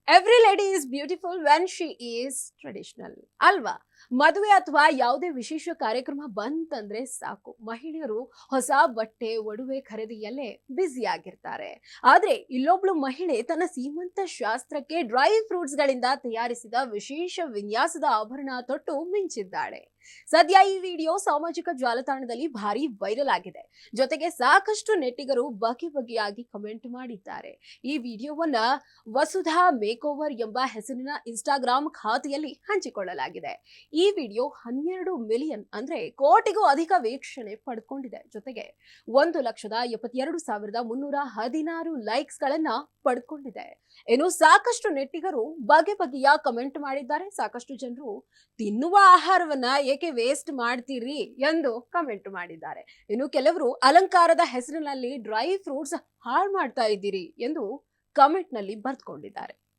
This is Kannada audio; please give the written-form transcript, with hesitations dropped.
Every lady is beautiful when she is traditional ಅಲ್ವಾ. ಮದುವೆ ಅಥವಾ ಯಾವುದೇ ವಿಶೇಷ ಕಾರ್ಯಕ್ರಮ ಬಂತಂದ್ರೆ ಸಾಕು, ಮಹಿಳೆಯರು ಹೊಸ ಬಟ್ಟೆ ಒಡವೆ ಖರೀದಿಯಲ್ಲೇ ಬ್ಯುಸಿ ಆಗಿರ್ತಾರೆ. ಆದ್ರೆ ಇಲ್ಲೊಬ್ಳು ಮಹಿಳೆ ತನ್ನ ಸೀಮಂತ ಶಾಸ್ತ್ರಕ್ಕೆ ಡ್ರೈ ಫ್ರೂಟ್ಸ್ ಗಳಿಂದ ತಯಾರಿಸಿದ ವಿಶೇಷ ವಿನ್ಯಾಸದ ಆಭರಣ ತೊಟ್ಟು ಮಿಂಚಿದ್ದಾಳೆ. ಸದ್ಯ ಈ ವಿಡಿಯೋ ಸಾಮಾಜಿಕ ಜಾಲತಾಣದಲ್ಲಿ ಭಾರಿ ವೈರಲ್ ಆಗಿದೆ. ಜೊತೆಗೆ ಸಾಕಷ್ಟು ನೆಟ್ಟಿಗರು ಬಗೆ ಬಗೆಯಾಗಿ ಕಮೆಂಟ್ ಮಾಡಿದ್ದಾರೆ. ಈ ವಿಡಿಯೋವನ್ನ ವಸುಧಾ ಮೇಕ್ ಓವರ್ ಎಂಬ ಹೆಸರಿನ ಇನ್ಸ್ಟಾಗ್ರಾಮ್ ಖಾತೆಯಲ್ಲಿ ಹಂಚಿಕೊಳ್ಳಲಾಗಿದೆ. ಈ ವಿಡಿಯೋ 12 ಮಿಲಿಯನ್ ಅಂದ್ರೆ ಕೋಟಿಗೂ ಅಧಿಕ ವೀಕ್ಷಣೆ ಪಡೆದುಕೊಂಡಿದೆ. ಜೊತೆಗೆ 1,72,316 ಲೈಕ್ಸ್ ಗಳನ್ನ ಪಡೆದುಕೊಂಡಿದೆ. ಇನ್ನು ಸಾಕಷ್ಟು ನೆಟ್ಟಿಗರು ಬಗೆ ಬಗೆಯ ಕಮೆಂಟ್ ಮಾಡಿದ್ದಾರೆ. ಸಾಕಷ್ಟು ಜನರು ತಿನ್ನುವ ಆಹಾರವನ್ನ ಏಕೆ ವೇಸ್ಟ್ ಮಾಡ್ತೀರಿ ಎಂದು ಕಮೆಂಟ್ ಮಾಡಿದ್ದಾರೆ. ಇನ್ನು ಕೆಲವರು ಅಲಂಕಾರದ ಹೆಸರಿನಲ್ಲಿ ಡ್ರೈ ಫ್ರೂಟ್ಸ್ ಹಾಳು ಮಾಡ್ತಾ ಇದ್ದೀರಿ ಎಂದು ಕಮೆಂಟ್ ನಲ್ಲಿ ಬರೆದುಕೊಂಡಿದ್ದಾರೆ.